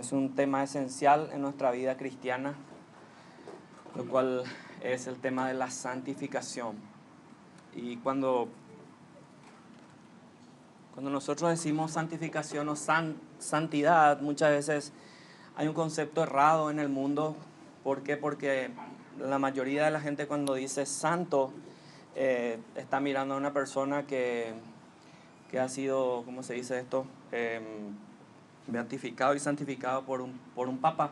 Es un tema esencial en nuestra vida cristiana, lo cual es el tema de la santificación. Y cuando nosotros decimos santificación o santidad, muchas veces hay un concepto errado en el mundo. ¿Por qué? Porque la mayoría de la gente cuando dice santo está mirando a una persona que ha sido, ¿cómo se dice esto? Beatificado y santificado por un papa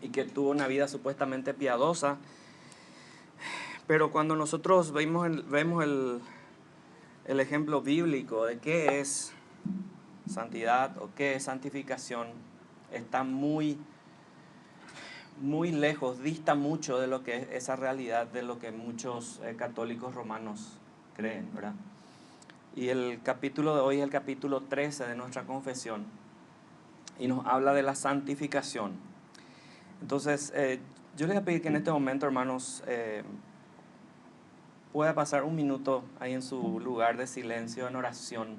y que tuvo una vida supuestamente piadosa. Pero cuando nosotros vemos el ejemplo bíblico de qué es santidad o qué es santificación, está muy lejos, dista mucho de lo que es esa realidad, de lo que muchos católicos romanos creen, ¿verdad? Y el capítulo de hoy es el capítulo 13 de nuestra confesión y nos habla de la santificación. Entonces, yo les voy a pedir que en este momento, hermanos, pueda pasar un minuto ahí en su lugar de silencio, en oración,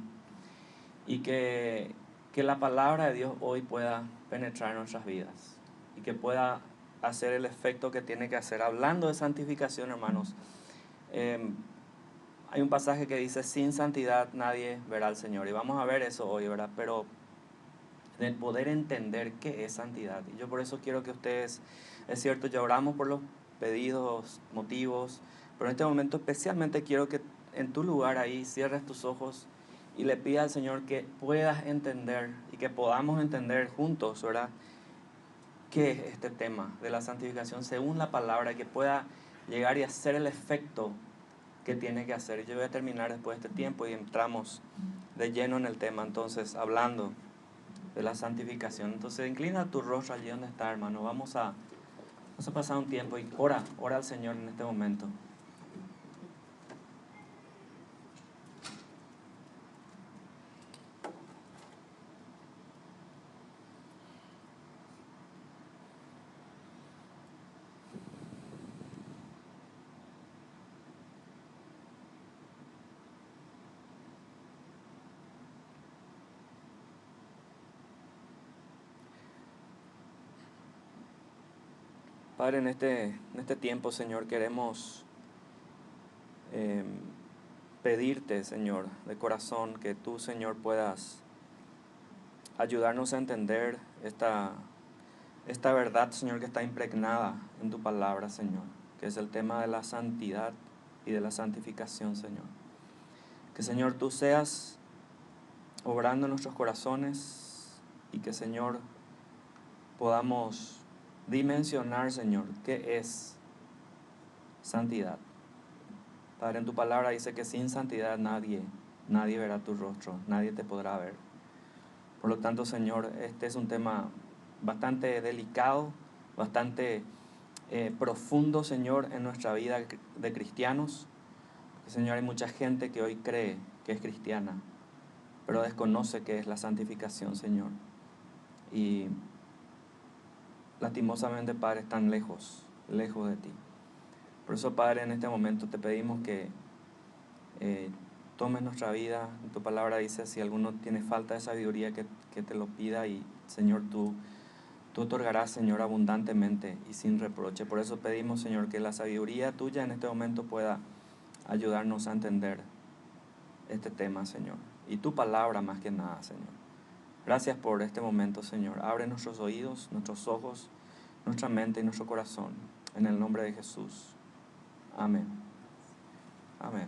y que la palabra de Dios hoy pueda penetrar en nuestras vidas y que pueda hacer el efecto que tiene que hacer. Hablando de santificación, hermanos, hay un pasaje que dice: sin santidad nadie verá al Señor, y vamos a ver eso hoy, ¿verdad? Pero de poder entender qué es santidad. Y yo por eso quiero que ustedes, es cierto, ya oramos por los pedidos, motivos, pero en este momento especialmente quiero que en tu lugar ahí cierres tus ojos y le pidas al Señor que puedas entender y que podamos entender juntos, ¿verdad?, qué es este tema de la santificación según la palabra, y que pueda llegar y hacer el efecto que tiene que hacer. Y yo voy a terminar después de este tiempo y entramos de lleno en el tema, entonces, hablando de la santificación. Entonces, inclina tu rostro allí donde está, hermano. Vamos a pasar un tiempo y ora al Señor en este momento. Padre, en este tiempo, Señor, queremos pedirte, Señor, de corazón, que tú, Señor, puedas ayudarnos a entender esta verdad, Señor, que está impregnada en tu palabra, Señor, que es el tema de la santidad y de la santificación, Señor. Que, Señor, tú seas obrando en nuestros corazones y que, Señor, podamos dimensionar, Señor, qué es santidad. Padre, en tu palabra dice que sin santidad nadie verá tu rostro, nadie te podrá ver. Por lo tanto, Señor, este es un tema bastante delicado, bastante profundo, Señor, en nuestra vida de cristianos. Señor, hay mucha gente que hoy cree que es cristiana, pero desconoce qué es la santificación, Señor. Y lastimosamente, Padre, están lejos de ti. Por eso, Padre, en este momento te pedimos que tomes nuestra vida. Tu palabra dice: si alguno tiene falta de sabiduría, que te lo pida, y, Señor, tú otorgarás, Señor, abundantemente y sin reproche. Por eso pedimos, Señor, que la sabiduría tuya en este momento pueda ayudarnos a entender este tema, Señor, y tu palabra más que nada, Señor. Gracias por este momento, Señor. Abre nuestros oídos, nuestros ojos, nuestra mente y nuestro corazón, en el nombre de Jesús. Amén. Amén.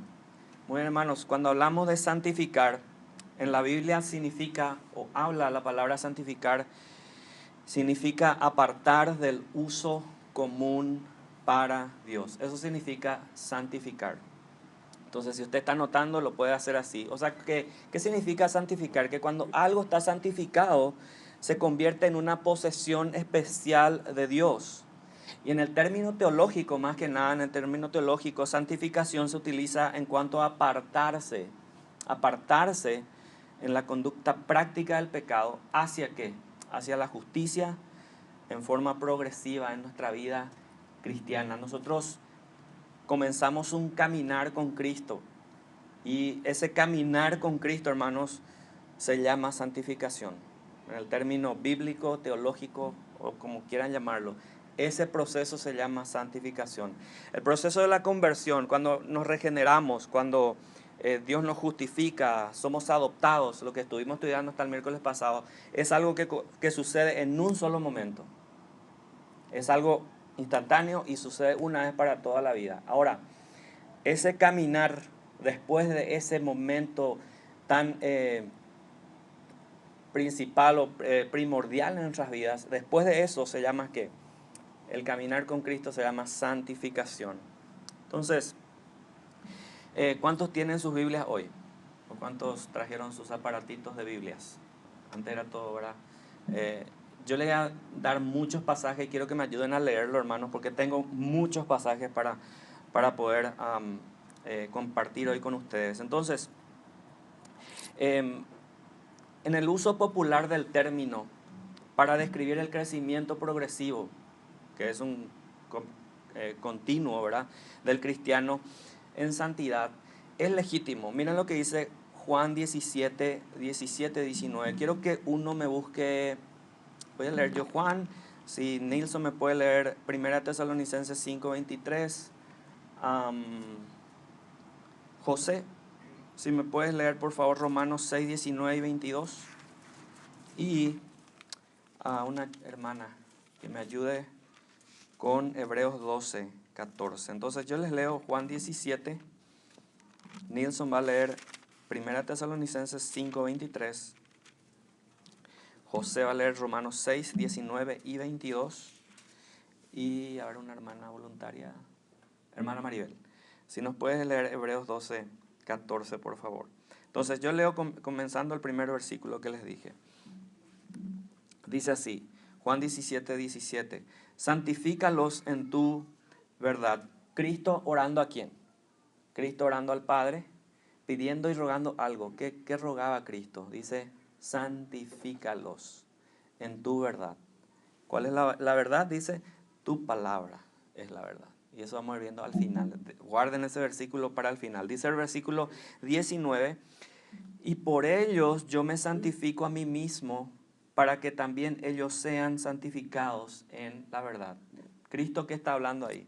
Muy bien, hermanos, cuando hablamos de santificar, en la Biblia significa, o habla la palabra santificar, significa apartar del uso común para Dios. Eso significa santificar. Entonces, si usted está anotando, lo puede hacer así. O sea, ¿qué significa santificar? Que cuando algo está santificado, se convierte en una posesión especial de Dios. Y en el término teológico, más que nada, en el término teológico, santificación se utiliza en cuanto a apartarse. Apartarse en la conducta práctica del pecado. ¿Hacia qué? Hacia la justicia en forma progresiva en nuestra vida cristiana. Nosotros comenzamos un caminar con Cristo, y ese caminar con Cristo, hermanos, se llama santificación. en el término bíblico, teológico o como quieran llamarlo. Ese proceso se llama santificación. El proceso de la conversión, cuando nos regeneramos, cuando Dios nos justifica, somos adoptados, lo que estuvimos estudiando hasta el miércoles pasado, es algo que sucede en un solo momento. Es algo instantáneo y sucede una vez para toda la vida. Ahora, ese caminar después de ese momento tan principal o primordial en nuestras vidas, después de eso se llama ¿qué? El caminar con Cristo se llama santificación. Entonces, ¿cuántos tienen sus Biblias hoy? ¿O cuántos trajeron sus aparatitos de Biblias? Antes era todo, ¿verdad? Yo le voy a dar muchos pasajes y quiero que me ayuden a leerlo, hermanos, porque tengo muchos pasajes para poder compartir hoy con ustedes. Entonces, en el uso popular del término para describir el crecimiento progresivo, que es un continuo, ¿verdad?, del cristiano en santidad, es legítimo. Miren lo que dice Juan 17, 19. Quiero que uno me busque, voy a leer yo Juan, si Nilson me puede leer 1 Tesalonicenses 5, 23. José, si me puedes leer por favor Romanos 6, 19 y 22. Y a una hermana que me ayude con Hebreos 12, 14. Entonces yo les leo Juan 17, Nilson va a leer 1 Tesalonicenses 5, 23, José va a leer Romanos 6, 19 y 22, y a ver una hermana voluntaria, hermana Maribel, si nos puedes leer Hebreos 12, 14 por favor. Entonces yo leo comenzando el primer versículo que les dije. Dice así, Juan 17, 17, santifícalos en tu verdad. Cristo orando ¿a quién? Cristo orando al Padre, pidiendo y rogando algo. ¿Qué rogaba Cristo? Dice, santifícalos en tu verdad. ¿Cuál es la verdad? Dice, tu palabra es la verdad. Y eso vamos a ir viendo al final. Guarden ese versículo para el final. Dice el versículo 19, y por ellos yo me santifico a mí mismo, para que también ellos sean santificados en la verdad. ¿Cristo qué está hablando ahí?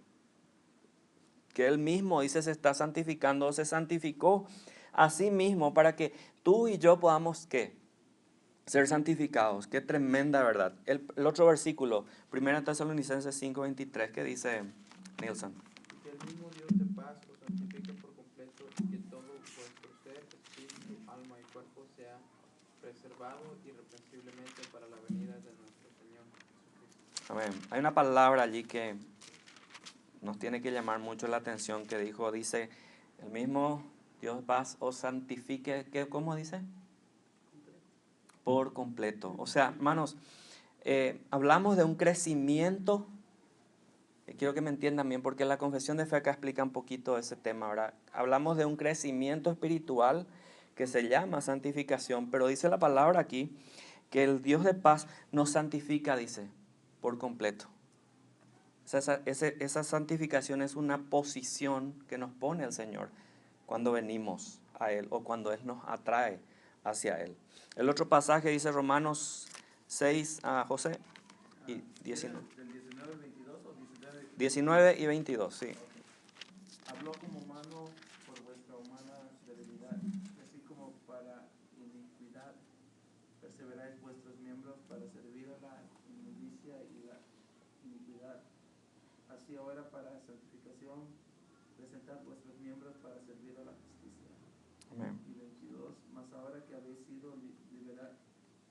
Que Él mismo, dice, se está santificando, se santificó a sí mismo para que tú y yo podamos, ¿qué? Ser santificados. Qué tremenda verdad. El otro versículo, 1 Tesalonicenses 5, 23, que dice Nilson. Que el mismo Dios de paz os santifique por completo y que todo vuestro ser, espíritu, alma y cuerpo sea preservado irreprensiblemente para la venida de nuestro Señor Jesucristo. Amén. Hay una palabra allí que nos tiene que llamar mucho la atención, que dice, el mismo Dios de paz os santifique, ¿cómo dice? Por completo. O sea, hermanos, hablamos de un crecimiento. Quiero que me entiendan bien, porque la confesión de fe acá explica un poquito ese tema, ¿verdad? Hablamos de un crecimiento espiritual que se llama santificación, pero dice la palabra aquí que el Dios de paz nos santifica, dice, por completo. Esa santificación es una posición que nos pone el Señor cuando venimos a Él o cuando Él nos atrae hacia Él. El otro pasaje dice Romanos 6 a José y 19. ¿Del 19 al 22 o 19 y 22, sí. Habló como mano por vuestra humana debilidad, así como para iniquidad perseveráis vuestros miembros para servir a la inmundicia y la iniquidad. Así ahora para santificación presentad vuestros miembros para servir a la justicia. Amén. Y 22, mas ahora que habéis sido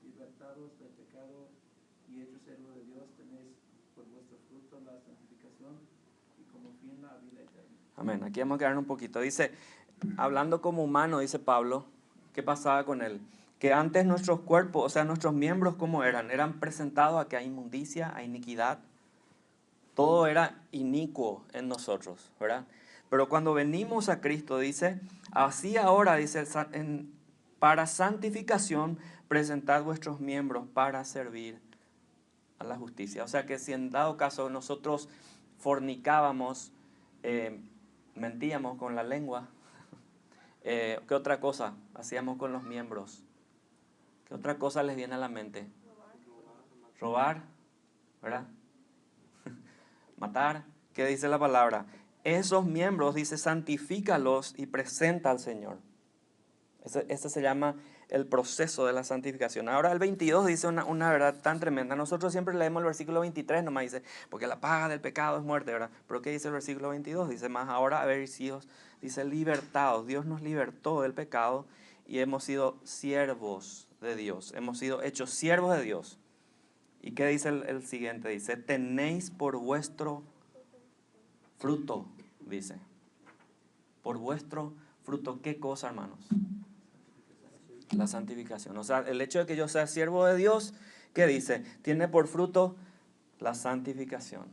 libertados del pecado y hechos siervos de Dios, tenéis por vuestro fruto la santificación y como fin la vida eterna. Amén. Aquí vamos a quedar un poquito. Dice, hablando como humano, dice Pablo, ¿qué pasaba con él? Que antes nuestros cuerpos, o sea, nuestros miembros, ¿cómo eran? Eran presentados a que hay inmundicia, hay iniquidad. Todo era inicuo en nosotros, ¿verdad? Pero cuando venimos a Cristo, dice, así ahora, dice, para santificación, presentad vuestros miembros para servir a la justicia. O sea que si en dado caso nosotros fornicábamos, mentíamos con la lengua, ¿qué otra cosa hacíamos con los miembros? ¿Qué otra cosa les viene a la mente? robar, ¿verdad? Matar. ¿Qué dice la palabra? Esos miembros, dice, santifícalos y presenta al Señor. Ese se llama el proceso de la santificación. Ahora el 22 dice una verdad tan tremenda. Nosotros siempre leemos el versículo 23, nomás dice, porque la paga del pecado es muerte, ¿verdad? Pero ¿qué dice el versículo 22? Dice, más ahora habéis sido, dice, libertados. Dios nos libertó del pecado y hemos sido siervos de Dios. Hemos sido hechos siervos de Dios. ¿Y qué dice el siguiente? Dice, tenéis por vuestro fruto, dice. Por vuestro fruto, ¿qué cosa, hermanos? La santificación. O sea, el hecho de que yo sea siervo de Dios, ¿qué dice? Tiene por fruto la santificación.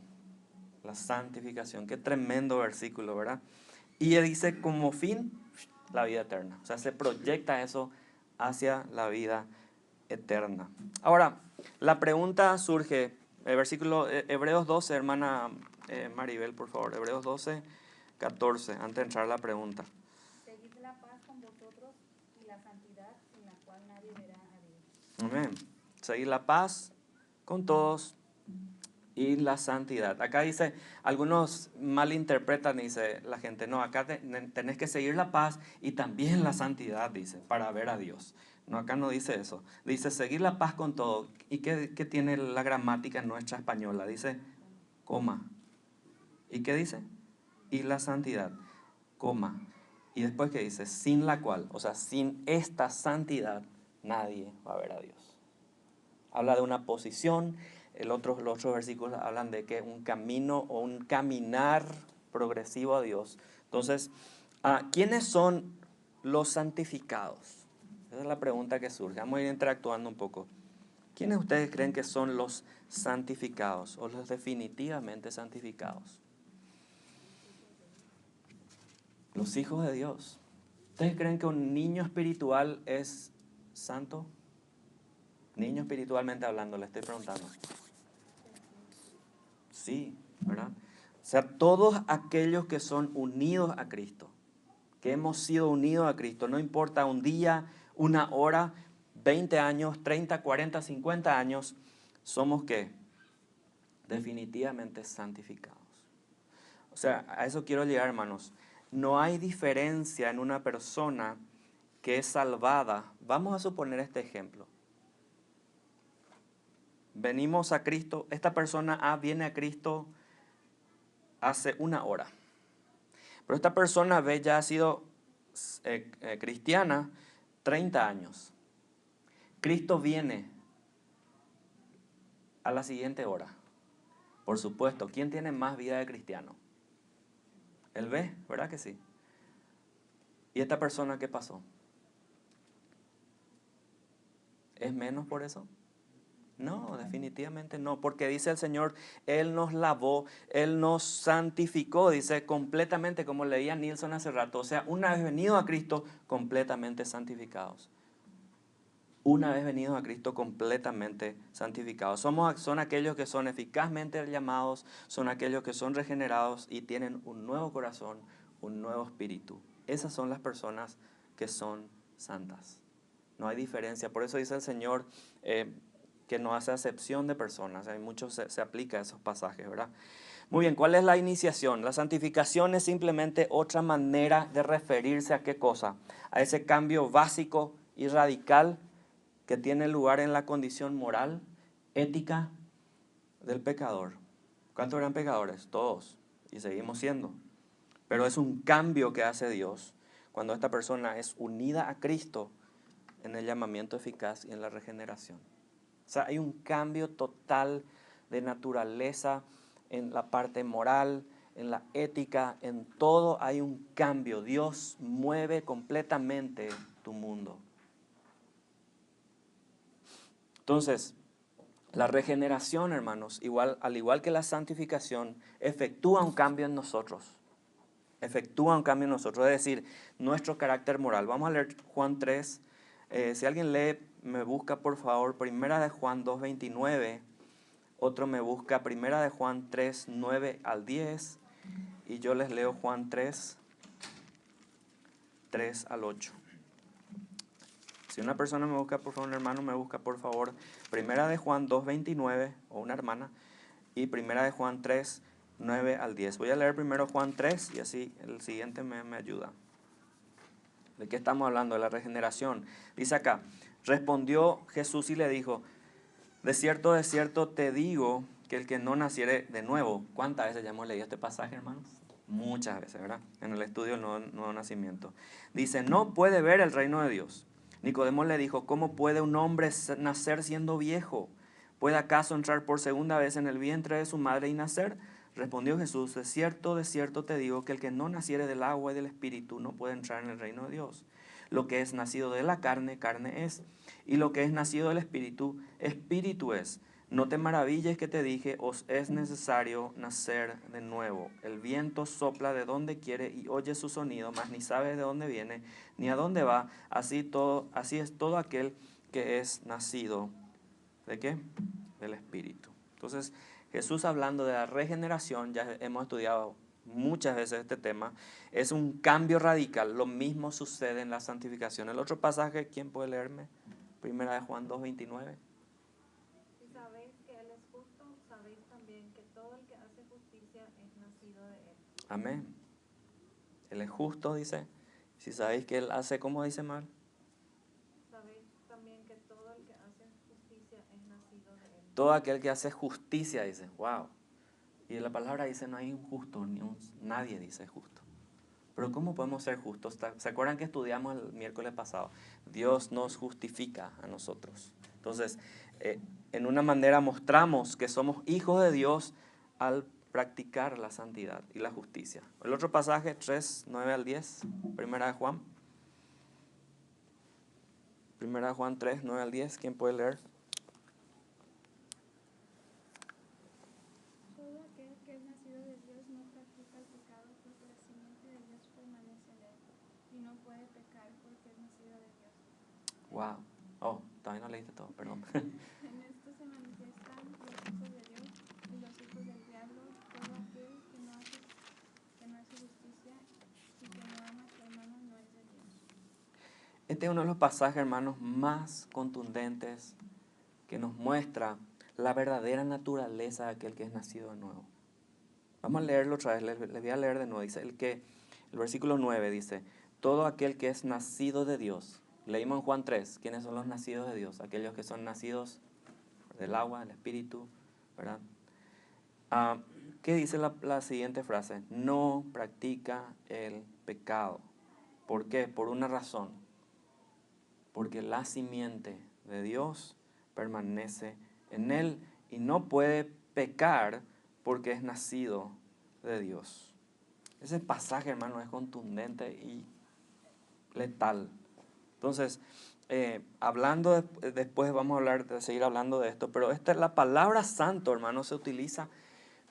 La santificación. Qué tremendo versículo, ¿verdad? Y él dice como fin, la vida eterna. O sea, se proyecta eso hacia la vida eterna. Ahora, la pregunta surge, el versículo Hebreos 12, hermana Maribel, por favor. Hebreos 12, 14, antes de entrar a la pregunta. Seguid la paz con vosotros y la santidad sin la cual nadie verá a Dios. Amén. Seguir la paz con todos y la santidad. Acá dice, algunos malinterpretan, dice la gente, no, acá tenés que seguir la paz y también la santidad, dice, para ver a Dios. No, acá no dice eso. Dice, seguir la paz con todo. ¿Y qué tiene la gramática nuestra española? Dice, coma. ¿Y qué dice? Y la santidad, coma. Y después, ¿qué dice? Sin la cual, o sea, sin esta santidad, nadie va a ver a Dios. Habla de una posición, los otros versículos hablan de que un camino o un caminar progresivo a Dios. Entonces, ¿quiénes son los santificados? Esa es la pregunta que surge. Vamos a ir interactuando un poco. ¿Quiénes ustedes creen que son los santificados o los definitivamente santificados? Los hijos de Dios. ¿Ustedes creen que un niño espiritual es santo? Niño espiritualmente hablando, le estoy preguntando. Sí, ¿verdad? O sea, todos aquellos que son unidos a Cristo, que hemos sido unidos a Cristo, no importa un día, una hora, 20 años, 30, 40, 50 años, somos ¿qué? Definitivamente santificados. O sea, a eso quiero llegar, hermanos. No hay diferencia en una persona que es salvada. Vamos a suponer este ejemplo. Venimos a Cristo, esta persona A viene a Cristo hace una hora. Pero esta persona B ya ha sido cristiana 30 años. Cristo viene a la siguiente hora. Por supuesto, ¿quién tiene más vida de cristiano? El B, ¿verdad que sí? ¿Y esta persona qué pasó? ¿Es menos por eso? No, definitivamente no, porque dice el Señor, Él nos lavó, Él nos santificó, dice completamente, como leía Nilsson hace rato, o sea, una vez venidos a Cristo, completamente santificados. Una vez venidos a Cristo, completamente santificados. Son aquellos que son eficazmente llamados, son aquellos que son regenerados y tienen un nuevo corazón, un nuevo espíritu. Esas son las personas que son santas. No hay diferencia, por eso dice el Señor que no hace acepción de personas. Hay muchos se aplica a esos pasajes, ¿verdad? Muy bien, ¿cuál es la iniciación? La santificación es simplemente otra manera de referirse a qué cosa, a ese cambio básico y radical que tiene lugar en la condición moral, ética del pecador. ¿Cuántos eran pecadores? Todos, y seguimos siendo. Pero es un cambio que hace Dios cuando esta persona es unida a Cristo en el llamamiento eficaz y en la regeneración. O sea, hay un cambio total de naturaleza en la parte moral, en la ética, en todo hay un cambio. Dios mueve completamente tu mundo. Entonces, la regeneración, hermanos, al igual que la santificación, efectúa un cambio en nosotros. Efectúa un cambio en nosotros, es decir, nuestro carácter moral. Vamos a leer Juan 3. Si alguien lee, me busca por favor, primera de Juan 2:29. Otro me busca primera de Juan 3, 9 al 10. Y yo les leo Juan 3, 3 al 8. Si una persona me busca, por favor, un hermano me busca, por favor, Primera de Juan 2:29, o una hermana, y Primera de Juan 3:9-10. Voy a leer primero Juan 3 y así el siguiente me ayuda. ¿De qué estamos hablando? De la regeneración. Dice acá, respondió Jesús y le dijo, de cierto te digo que el que no naciere de nuevo. ¿Cuántas veces ya hemos leído este pasaje, hermanos? Muchas veces, ¿verdad? En el estudio del nuevo nacimiento. Dice, no puede ver el reino de Dios. Nicodemo le dijo, ¿cómo puede un hombre nacer siendo viejo? ¿Puede acaso entrar por segunda vez en el vientre de su madre y nacer? Respondió Jesús, de cierto te digo que el que no naciere del agua y del espíritu no puede entrar en el reino de Dios. Lo que es nacido de la carne, carne es, y lo que es nacido del espíritu, espíritu es. No te maravilles que te dije, os es necesario nacer de nuevo. El viento sopla de donde quiere y oye su sonido, mas ni sabes de dónde viene ni a dónde va. Así es todo aquel que es nacido. ¿De qué? Del espíritu. Entonces, Jesús hablando de la regeneración, ya hemos estudiado muchas veces este tema, es un cambio radical. Lo mismo sucede en la santificación. El otro pasaje, ¿quién puede leerme? Primera de Juan 2:29. Si sabéis que Él es justo, sabéis también que todo el que hace justicia es nacido de Él. Amén. Él es justo, dice. Si sabéis que Él hace, ¿cómo dice mal? Sabéis también que todo el que hace justicia es nacido de Él. Todo aquel que hace justicia, dice. Wow. Y la palabra dice, no hay un justo, nadie dice justo. Pero ¿cómo podemos ser justos? ¿Se acuerdan que estudiamos el miércoles pasado? Dios nos justifica a nosotros. Entonces, en una manera mostramos que somos hijos de Dios al practicar la santidad y la justicia. El otro pasaje, 3:9-10, Primera de Juan. Primera de Juan 3:9-10, ¿quién puede leer? Todo aquel que es nacido de Dios no practica el pecado porque la simiente de Dios permanece en él y no puede pecar porque es nacido de Dios. Wow. Oh, todavía no leíste todo, perdón. En esto se manifiestan los hijos de Dios y los hijos del diablo, todo aquel que no hace justicia y que no ama a su hermano no es de Dios. Este es uno de los pasajes, hermanos, más contundentes que nos muestra la verdadera naturaleza de aquel que es nacido de nuevo. Vamos a leerlo otra vez, les voy a leer de nuevo. Dice, el versículo 9 dice, todo aquel que es nacido de Dios. Leímos en Juan 3, ¿quiénes son los nacidos de Dios? Aquellos que son nacidos del agua, del espíritu, ¿verdad? ¿Qué dice la siguiente frase? No practica el pecado. ¿Por qué? Por una razón. Porque la simiente de Dios permanece en él y no puede pecar porque es nacido de Dios. Ese pasaje, hermano, es contundente y letal. Entonces, después vamos a seguir hablando de esto, pero la palabra santo, hermano, se utiliza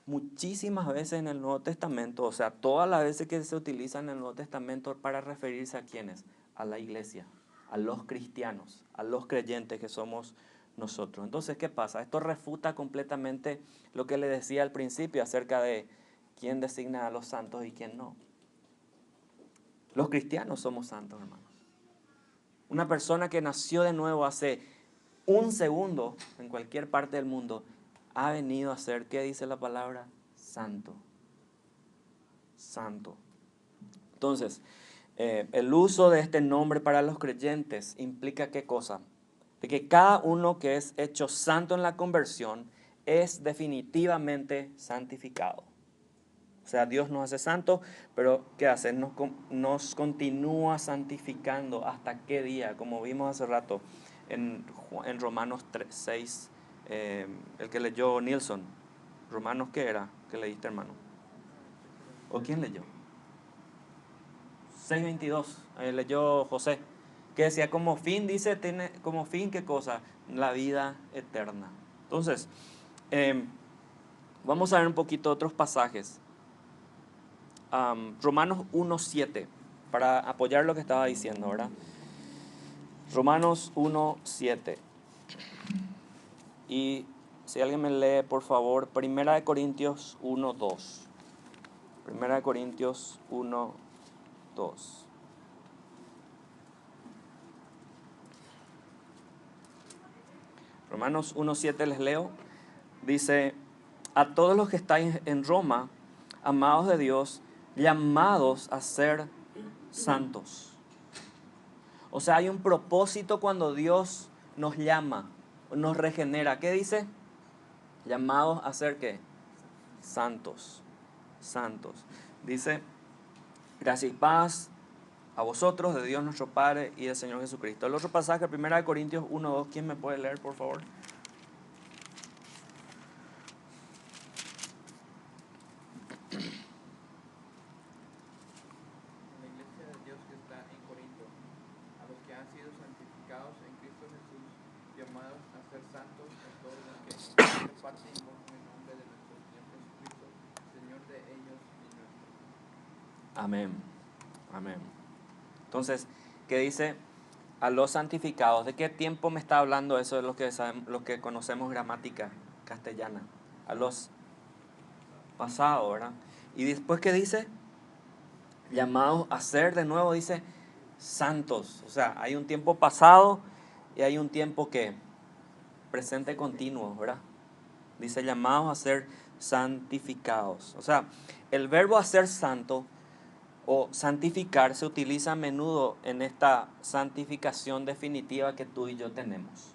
muchísimas veces en el Nuevo Testamento, o sea, todas las veces que se utiliza en el Nuevo Testamento para referirse a quiénes, a la iglesia, a los cristianos, a los creyentes que somos nosotros. Entonces, ¿qué pasa? Esto refuta completamente lo que le decía al principio acerca de quién designa a los santos y quién no. Los cristianos somos santos, hermanos. Una persona que nació de nuevo hace un segundo en cualquier parte del mundo ha venido a ser, ¿qué dice la palabra? Santo. Santo. Entonces, el uso de este nombre para los creyentes implica ¿qué cosa? De que cada uno que es hecho santo en la conversión es definitivamente santificado. O sea, Dios nos hace santos, pero ¿qué hace? Nos continúa santificando. ¿Hasta qué día? Como vimos hace rato en Romanos 6, el que leyó Nilsson. ¿Romanos qué era? ¿Qué leíste, hermano? ¿O quién leyó? 6:22, leyó José, que decía como fin, dice, tiene como fin, ¿qué cosa? La vida eterna. Entonces, vamos a ver un poquito otros pasajes. Romanos 1:7, para apoyar lo que estaba diciendo, ¿verdad? Romanos 1:7. Y si alguien me lee, por favor, 1 Corintios 1:2. 1 Corintios 1:2. Romanos 1:7 les leo. Dice, a todos los que estáis en Roma, amados de Dios, llamados a ser santos. O sea, hay un propósito cuando Dios nos llama, nos regenera. ¿Qué dice? Llamados a ser ¿qué? Santos. Santos. Dice, gracia y paz a vosotros, de Dios nuestro Padre y del Señor Jesucristo. El otro pasaje, 1 Corintios 1:2, ¿quién me puede leer, por favor? En la iglesia de Dios que está en Corinto, a los que han sido santificados en Cristo Jesús, llamados a ser santos, a todos los que repartimos en el nombre de nuestro Señor Jesucristo, Señor de ellos y nuestro. Amén. Amén. Entonces, ¿qué dice? A los santificados. ¿De qué tiempo me está hablando eso de los que conocemos gramática castellana? A los pasados, ¿verdad? Y después, ¿qué dice? Llamados a ser de nuevo, dice, santos. O sea, hay un tiempo pasado y hay un tiempo que presente continuo, ¿verdad? Dice, llamados a ser santificados. O sea, el verbo hacer santo o santificar se utiliza a menudo en esta santificación definitiva que tú y yo tenemos.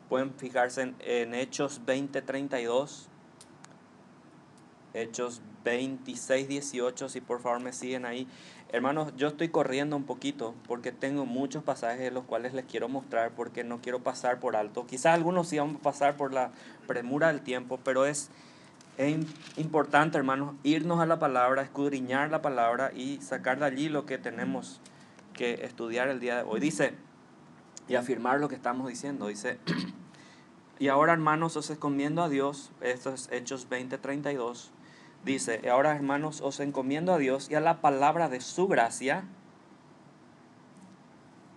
Pueden fijarse en Hechos 20:32, Hechos 26:18, si por favor me siguen ahí. Hermanos, yo estoy corriendo un poquito porque tengo muchos pasajes de los cuales les quiero mostrar porque no quiero pasar por alto. Quizás algunos sí vamos a pasar por la premura del tiempo, pero es importante, hermanos, irnos a la palabra, escudriñar la palabra y sacar de allí lo que tenemos que estudiar el día de hoy. Dice, y afirmar lo que estamos diciendo, dice, y ahora, hermanos, os encomiendo a Dios, esto es Hechos 20:32, dice, y ahora, hermanos, os encomiendo a Dios y a la palabra de su gracia,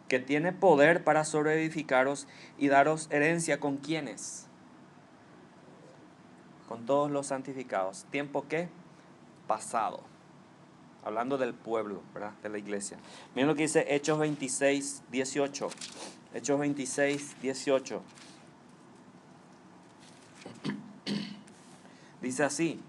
que tiene poder para sobreedificaros y daros herencia. ¿Con quiénes? Con todos los santificados. ¿Tiempo qué? Pasado. Hablando del pueblo, ¿verdad? De la iglesia. Miren lo que dice Hechos 26:18. Hechos 26:18. Dice así.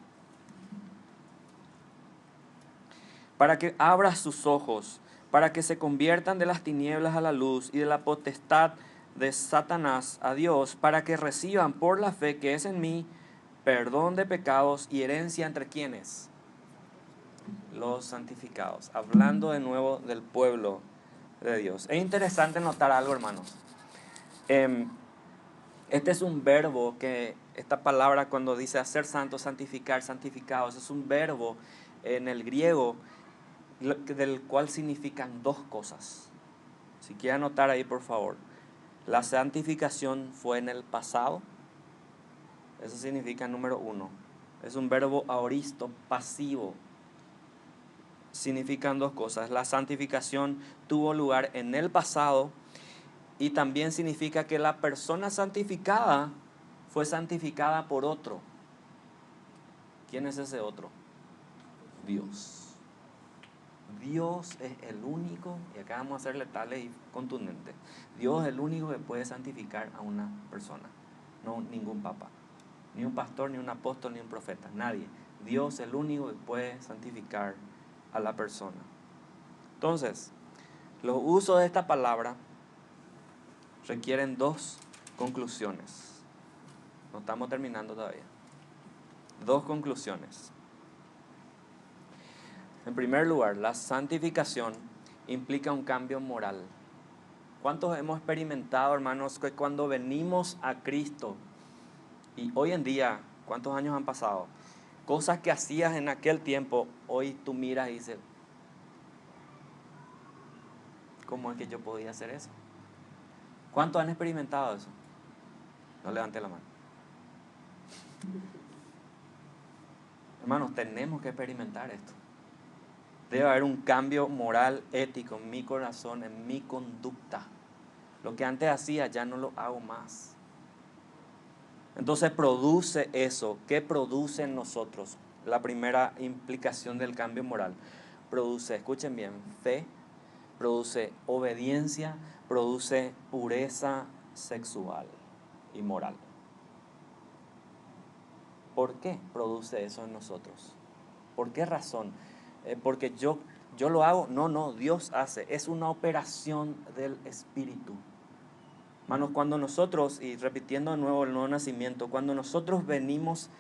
Para que abra sus ojos, para que se conviertan de las tinieblas a la luz y de la potestad de Satanás a Dios, para que reciban por la fe que es en mí perdón de pecados y herencia entre quienes, los santificados. Hablando de nuevo del pueblo de Dios. Es interesante notar algo, hermanos. Este es un verbo que, esta palabra cuando dice hacer santos, santificar, santificados, es un verbo en el griego del cual significan dos cosas. Si quiere anotar ahí, por favor. La santificación fue en el pasado. Eso significa número uno. Es un verbo aoristo, pasivo. Significan dos cosas. La santificación tuvo lugar en el pasado y también significa que la persona santificada fue santificada por otro. ¿Quién es ese otro? Dios. Dios es el único, y acá vamos a ser letales y contundentes. Dios es el único que puede santificar a una persona, no ningún papa, ni un pastor, ni un apóstol, ni un profeta, nadie. Dios es el único que puede santificar a la persona. Entonces, los usos de esta palabra requieren dos conclusiones. No estamos terminando todavía. Dos conclusiones. En primer lugar, la santificación implica un cambio moral. ¿Cuántos hemos experimentado, hermanos, que cuando venimos a Cristo, y hoy en día, cuántos años han pasado, cosas que hacías en aquel tiempo, hoy tú miras y dices, ¿cómo es que yo podía hacer eso? ¿Cuántos han experimentado eso? No levante la mano. Hermanos, tenemos que experimentar esto. Debe haber un cambio moral, ético en mi corazón, en mi conducta. Lo que antes hacía ya no lo hago más. Entonces produce eso. ¿Qué produce en nosotros? La primera implicación del cambio moral. Produce, escuchen bien, fe, produce obediencia, produce pureza sexual. y moral. ¿Por qué produce eso en nosotros? ¿Por qué razón? Porque yo lo hago. No, Dios hace. Es una operación del Espíritu. Hermanos, cuando nosotros, y repitiendo de nuevo el nuevo nacimiento, cuando nosotros venimos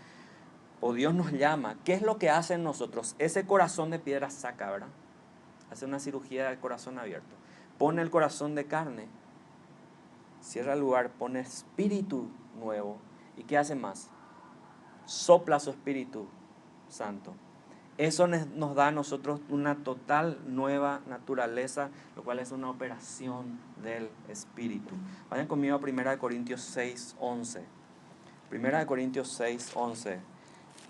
o Dios nos llama, ¿qué es lo que hace en nosotros? Ese corazón de piedra saca, ¿verdad? Hace una cirugía del corazón abierto. Pone el corazón de carne, cierra el lugar, pone espíritu nuevo. ¿Y qué hace más? Sopla su Espíritu Santo. Eso nos da a nosotros una total nueva naturaleza, lo cual es una operación del Espíritu. Vayan conmigo a 1 Corintios 6, 11. 1 Corintios 6, 11.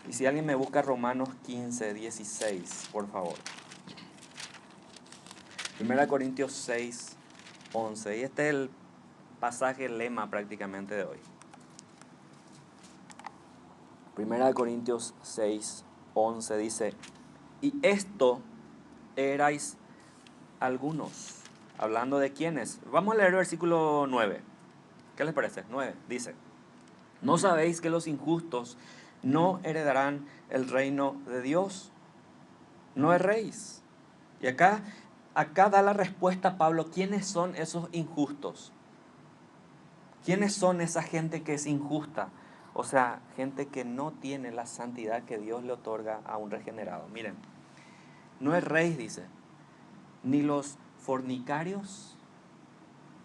Y si alguien me busca Romanos 15, 16, por favor. 1 Corintios 6, 11. Y este es el pasaje lema prácticamente de hoy. 1 Corintios 6, 11 dice: y esto erais algunos. Hablando de quiénes. Vamos a leer el versículo 9. ¿Qué les parece? 9 dice: ¿no sabéis que los injustos no heredarán el reino de Dios? No erréis. Y acá da la respuesta Pablo. ¿Quiénes son esos injustos? ¿Quiénes son esa gente que es injusta? O sea, gente que no tiene la santidad que Dios le otorga a un regenerado. Miren, no erréis, dice, ni los fornicarios.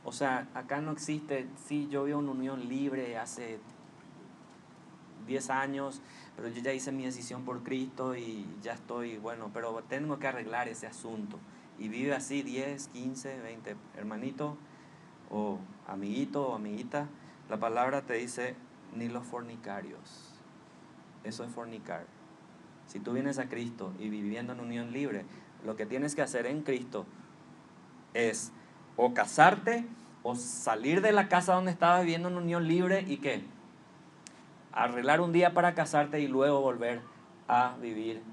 O sea, acá no existe, sí, yo vivo en unión libre hace 10 años, pero yo ya hice mi decisión por Cristo y ya estoy, bueno, pero tengo que arreglar ese asunto. Y vive así 10, 15, 20, hermanito o amiguito o amiguita, la palabra te dice ni los fornicarios. Eso es fornicar. Si tú vienes a Cristo y viviendo en unión libre, lo que tienes que hacer en Cristo es o casarte o salir de la casa donde estabas viviendo en unión libre y ¿qué? Arreglar un día para casarte y luego volver a vivir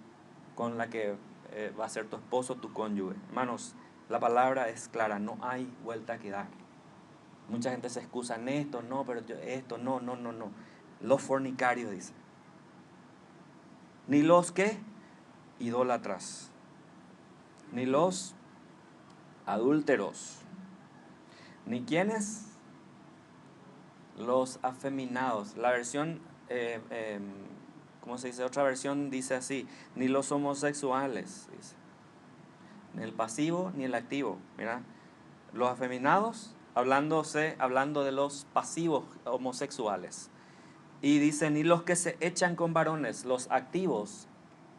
con la que va a ser tu esposo, tu cónyuge. Hermanos, la palabra es clara, no hay vuelta que dar. Mucha gente se excusa en esto, no, pero esto, no. Los fornicarios, dice. Ni los que idólatras, ni los adúlteros, ni quienes, los afeminados. La versión, ¿cómo se dice? Otra versión dice así: ni los homosexuales, dice. Ni el pasivo ni el activo. Mira, los afeminados, hablando de los pasivos homosexuales. Y dice, ni los que se echan con varones, los activos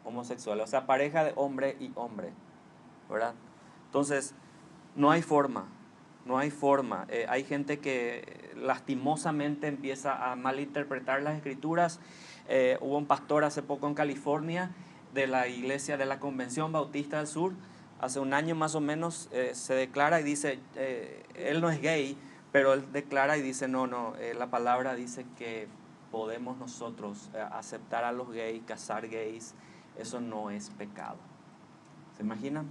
homosexuales, o sea, pareja de hombre y hombre, ¿verdad? Entonces, no hay forma. Hay gente que lastimosamente empieza a malinterpretar las escrituras. Hubo un pastor hace poco en California de la iglesia de la Convención Bautista del Sur, hace un año más o menos, se declara y dice, él no es gay, pero él declara y dice, la palabra dice que podemos nosotros aceptar a los gays, casar gays, eso no es pecado. ¿Se imaginan?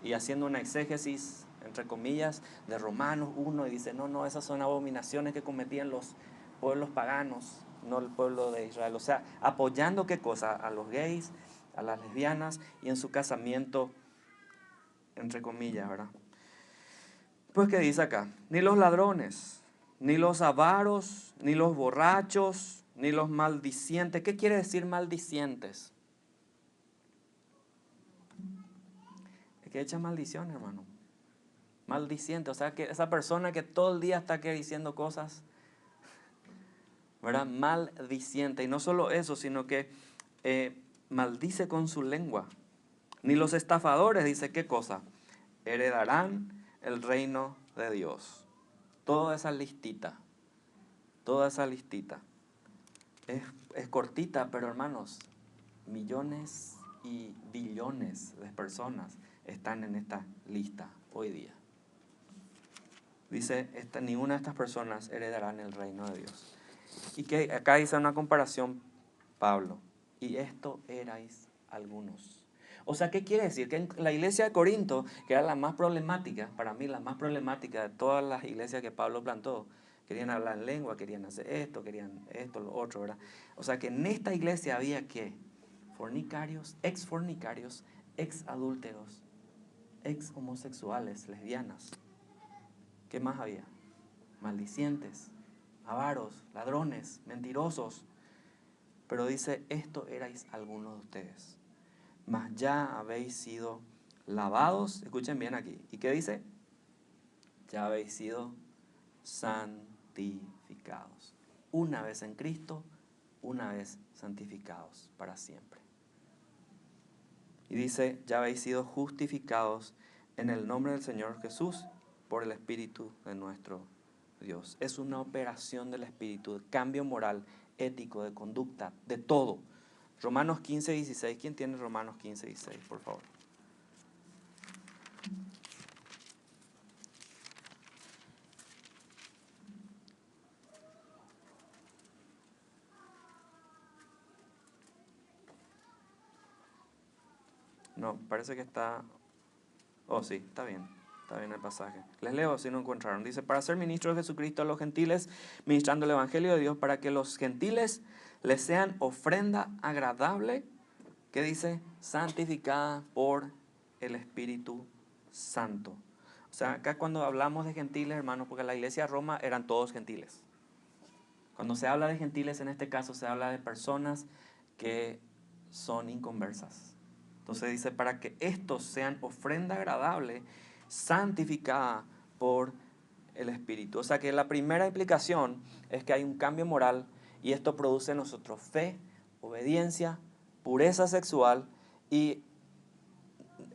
Y haciendo una exégesis, entre comillas, de Romanos 1, y dice, no, esas son abominaciones que cometían los pueblos paganos, no el pueblo de Israel. O sea, apoyando ¿qué cosa? A los gays, a las lesbianas, y en su casamiento, entre comillas, ¿verdad? Pues, ¿qué dice acá? Ni los ladrones, ni los avaros, ni los borrachos, ni los maldicientes. ¿Qué quiere decir maldicientes? Es que echa maldición, hermano. Maldiciente, o sea, que esa persona que todo el día está diciendo cosas, ¿verdad? Maldiciente. Y no solo eso, sino que maldice con su lengua. Ni los estafadores, dice, ¿qué cosa? Heredarán el reino de Dios. Toda esa listita. Es cortita, pero hermanos, millones y billones de personas están en esta lista hoy día. Dice, ninguna de estas personas heredarán el reino de Dios. Y que acá dice una comparación Pablo. Y esto erais algunos. O sea, ¿qué quiere decir? Que en la iglesia de Corinto, que era la más problemática, para mí la más problemática de todas las iglesias que Pablo plantó, Querían hablar en lengua, querían hacer esto, querían esto, lo otro, ¿verdad? O sea que en esta iglesia había ¿qué? Fornicarios, ex adúlteros, ex homosexuales, lesbianas. ¿Qué más había? Maldicientes, avaros, ladrones, mentirosos. Pero dice, esto erais algunos de ustedes. Mas ya habéis sido lavados, escuchen bien aquí. ¿Y qué dice? Ya habéis sido santificados. Una vez en Cristo, una vez santificados para siempre. Y dice, ya habéis sido justificados en el nombre del Señor Jesús por el Espíritu de nuestro Dios. Es una operación del Espíritu, de cambio moral, ético, de conducta, de todo. Romanos 15, 16. ¿Quién tiene Romanos 15, 16? Por favor. No, parece que está... Oh, sí, está bien el pasaje. Les leo si no encontraron. Dice, para ser ministro de Jesucristo a los gentiles, ministrando el Evangelio de Dios, para que los gentiles les sean ofrenda agradable, ¿qué dice? Santificada por el Espíritu Santo. O sea, acá cuando hablamos de gentiles, hermanos, porque la iglesia de Roma eran todos gentiles. Cuando se habla de gentiles, en este caso se habla de personas que son inconversas. Entonces dice, para que estos sean ofrenda agradable, santificada por el Espíritu. O sea que la primera implicación es que hay un cambio moral y esto produce en nosotros fe, obediencia, pureza sexual y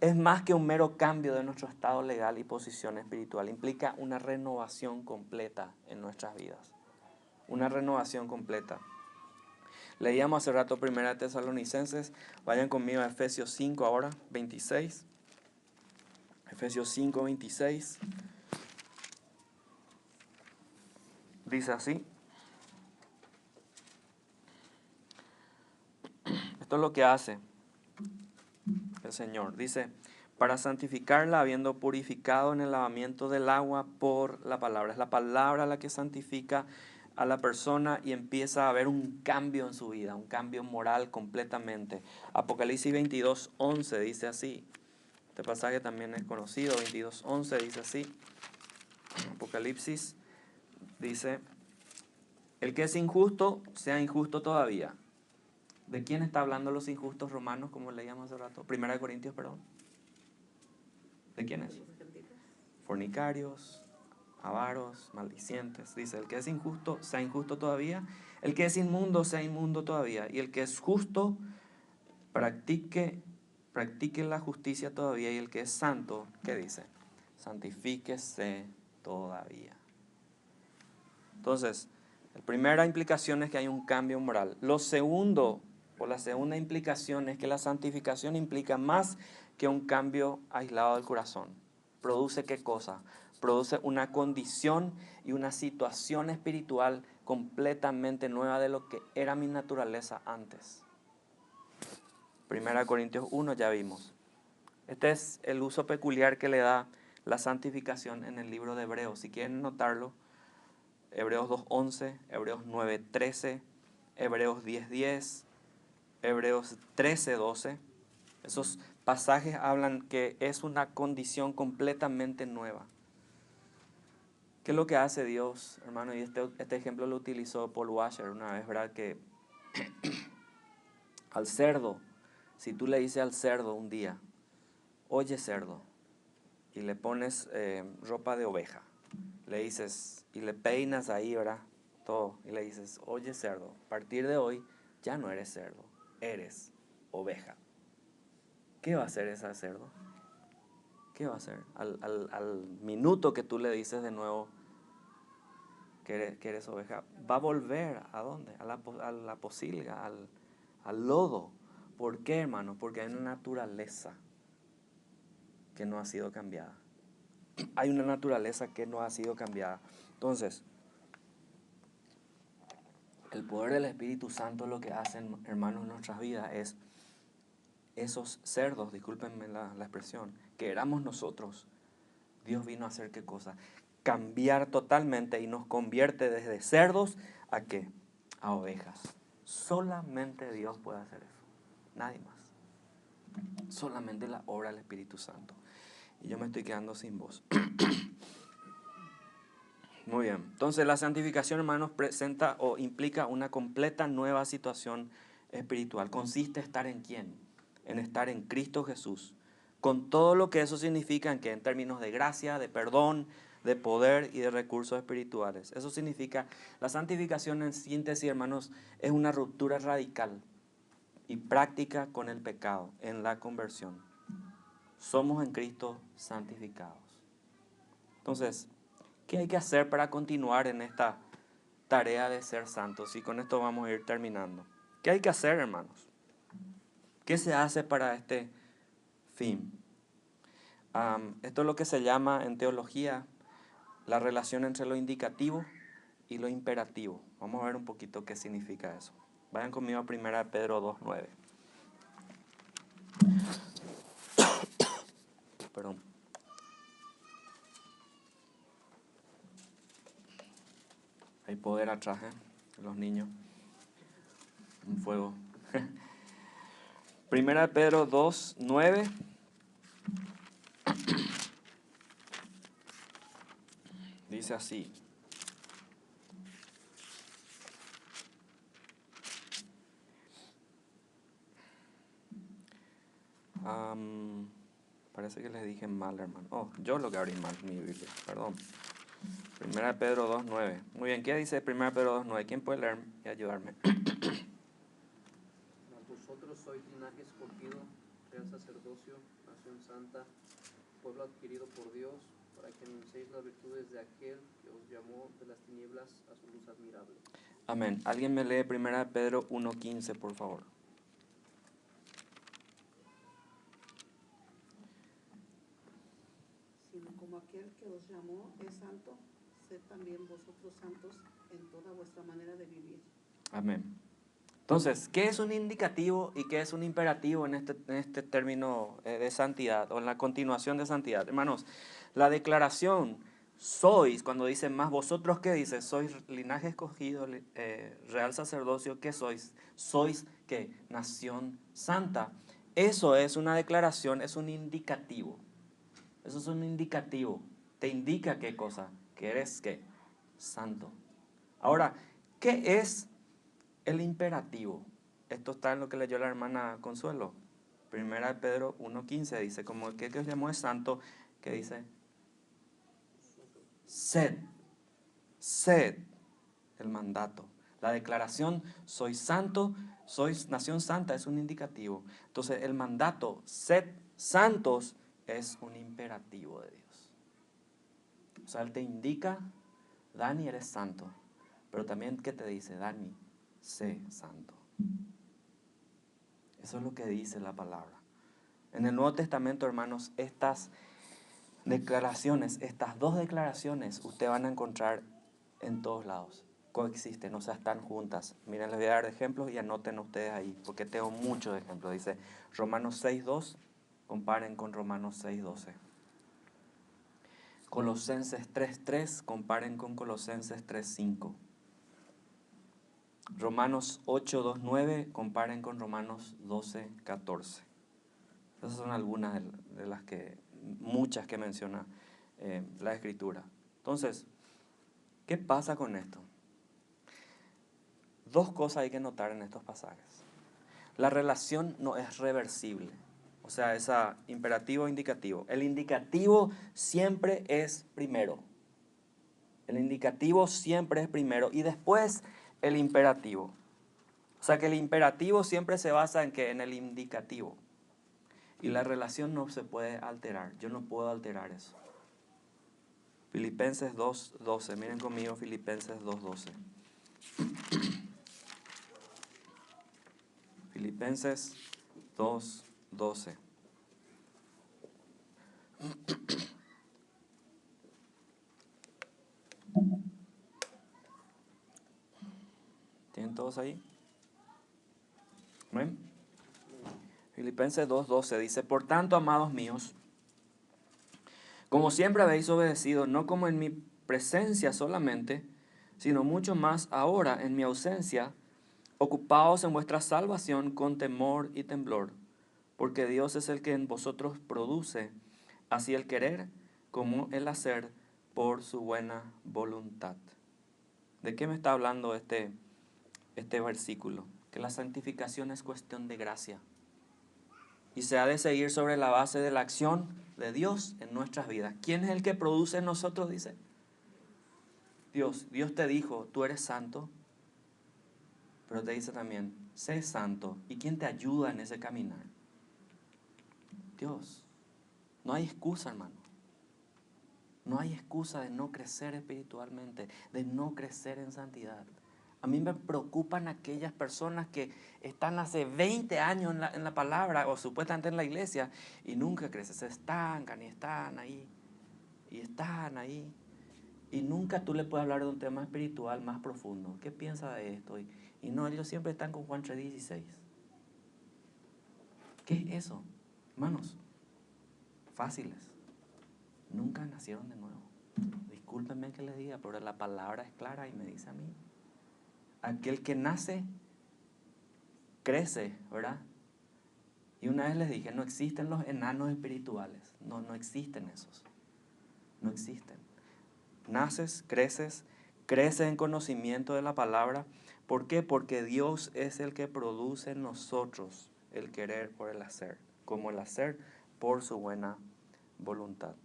es más que un mero cambio de nuestro estado legal y posición espiritual. Implica una renovación completa en nuestras vidas. Una renovación completa. Leíamos hace rato 1 Tesalonicenses. Vayan conmigo a Efesios 5 ahora, 26. Efesios 5, 26. Dice así. Esto es lo que hace el Señor. Dice, para santificarla habiendo purificado en el lavamiento del agua por la palabra. Es la palabra la que santifica a la persona y empieza a haber un cambio en su vida, un cambio moral completamente. Apocalipsis 22, 11 dice así. Este pasaje también es conocido, 22, 11 dice así. Apocalipsis dice, el que es injusto, sea injusto todavía. ¿De quién está hablando los injustos romanos, como leíamos hace rato? 1 Corintios, perdón. ¿De quiénes? Fornicarios, avaros, maldicientes. Dice, el que es injusto, sea injusto todavía. El que es inmundo, sea inmundo todavía. Y el que es justo, practique la justicia todavía. Y el que es santo, ¿qué dice? Santifíquese todavía. Entonces, la primera implicación es que hay un cambio moral. La segunda implicación es que la santificación implica más que un cambio aislado del corazón. ¿Produce qué cosa? Produce una condición y una situación espiritual completamente nueva de lo que era mi naturaleza antes. 1 Corintios 1 ya vimos. Este es el uso peculiar que le da la santificación en el libro de Hebreos. Si quieren notarlo, Hebreos 2.11, Hebreos 9.13, Hebreos 10.10, Hebreos 13.12. Esos pasajes hablan que es una condición completamente nueva. ¿Qué es lo que hace Dios, hermano? Y este ejemplo lo utilizó Paul Washer una vez, ¿verdad? Que al cerdo, si tú le dices al cerdo un día, oye cerdo, y le pones ropa de oveja, le dices, y le peinas ahí, ¿verdad? Todo, y le dices, oye cerdo, a partir de hoy ya no eres cerdo, eres oveja. ¿Qué va a hacer ese cerdo? ¿Qué va a hacer? Al minuto que tú le dices de nuevo que eres oveja, va a volver ¿a dónde? A la posilga, al lodo. ¿Por qué, hermano? Porque hay una naturaleza que no ha sido cambiada. Hay una naturaleza que no ha sido cambiada. Entonces, el poder del Espíritu Santo lo que hacen, hermanos, en nuestras vidas es esos cerdos, discúlpenme la expresión, que éramos nosotros. Dios vino a hacer qué cosa? cambiar totalmente y nos convierte desde cerdos ¿a qué? A ovejas. Solamente Dios puede hacer eso, nadie más. Solamente la obra del Espíritu Santo. Y yo me estoy quedando sin voz. Muy bien. Entonces la santificación, hermanos, presenta o implica una completa nueva situación espiritual. Consiste en estar en ¿quién? En estar en Cristo Jesús. Con todo lo que eso significa en términos de gracia, de perdón, de poder y de recursos espirituales. Eso significa, la santificación en síntesis, hermanos, es una ruptura radical y práctica con el pecado en la conversión. Somos en Cristo santificados. Entonces, ¿qué hay que hacer para continuar en esta tarea de ser santos? Y con esto vamos a ir terminando. ¿Qué hay que hacer, hermanos? ¿Qué se hace para este fin? Esto es lo que se llama en teología la relación entre lo indicativo y lo imperativo. Vamos a ver un poquito qué significa eso. Vayan conmigo a 1 Pedro 2:9. Perdón. Hay poder atrás, los niños. Un fuego. 1 Pedro 2:9. Dice así. Parece que les dije mal, hermano. Oh, yo lo que abrí mal mi Biblia, perdón. 1 Pedro 2:9. Muy bien, ¿qué dice 1 Pedro 2:9? ¿Quién puede leer y ayudarme? Mas vosotros sois linaje escogido, real sacerdocio, nación santa, pueblo adquirido por Dios, para que anunciéis las virtudes de aquel que os llamó de las tinieblas a su luz admirable. Amén. ¿Alguien me lee 1 Pedro 1:15, por favor? Sino como aquel que os llamó es santo, sed también vosotros santos en toda vuestra manera de vivir. Amén. Entonces, ¿qué es un indicativo y qué es un imperativo en este término de santidad o en la continuación de santidad? Hermanos, la declaración sois, cuando dice más vosotros, ¿qué dice? Sois linaje escogido, real sacerdocio, ¿qué sois? Sois, ¿qué? Nación santa. Eso es una declaración, es un indicativo. Eso es un indicativo. Te indica qué cosa, que eres, ¿qué? Santo. Ahora, ¿qué es el imperativo? Esto está en lo que leyó la hermana Consuelo. 1 Pedro 1:15 dice, como el que os llamó es santo, que dice, sed, el mandato. La declaración, sois santo, sois nación santa, es un indicativo. Entonces el mandato, sed santos, es un imperativo de Dios. O sea, Él te indica, Dani, eres santo. Pero también, ¿qué te dice? Dani, sé santo. Eso es lo que dice la palabra. En el Nuevo Testamento, hermanos, estas declaraciones, estas dos declaraciones, ustedes van a encontrar en todos lados. Coexisten, o sea, están juntas. Miren, les voy a dar ejemplos y anoten ustedes ahí, porque tengo muchos ejemplos. Dice Romanos 6:2, comparen con Romanos 6:12. Colosenses 3:3, comparen con Colosenses 3:5. Romanos 8:2-9, comparen con Romanos 12:14. Esas son algunas de las muchas que menciona la Escritura. Entonces, ¿qué pasa con esto? Dos cosas hay que notar en estos pasajes. La relación no es reversible, o sea, esa imperativo indicativo. El indicativo siempre es primero. El indicativo siempre es primero y después el imperativo. O sea que el imperativo siempre se basa en ¿qué? En el indicativo. Y la relación no se puede alterar. Yo no puedo alterar eso. Filipenses 2:12. Miren conmigo Filipenses 2:12. Filipenses 2:12. ¿Tienen todos ahí? ¿Ven? Filipenses 2:12 dice, por tanto, amados míos, como siempre habéis obedecido, no como en mi presencia solamente, sino mucho más ahora en mi ausencia, ocupaos en vuestra salvación con temor y temblor, porque Dios es el que en vosotros produce así el querer como el hacer por su buena voluntad. ¿De qué me está hablando este versículo? Que la santificación es cuestión de gracia y se ha de seguir sobre la base de la acción de Dios en nuestras vidas. ¿Quién es el que produce en nosotros? Dice Dios. Dios te dijo, tú eres santo, pero te dice también, sé santo. ¿Y quién te ayuda en ese caminar? Dios. No hay excusa, hermano. No hay excusa de no crecer espiritualmente, de no crecer en santidad. A mí me preocupan aquellas personas que están hace 20 años en la palabra o supuestamente en la iglesia y nunca crecen, se estancan y están ahí, y están ahí. Y nunca tú le puedes hablar de un tema espiritual más profundo. ¿Qué piensa de esto? Y no, ellos siempre están con Juan 3:16. ¿Qué es eso? Hermanos, fáciles. Nunca nacieron de nuevo. Discúlpenme que les diga, pero la palabra es clara y me dice a mí. Aquel que nace, crece, ¿verdad? Y una vez les dije, no existen los enanos espirituales. No existen esos. No existen. Naces, creces en conocimiento de la palabra. ¿Por qué? Porque Dios es el que produce en nosotros el querer por el hacer, como el hacer por su buena voluntad.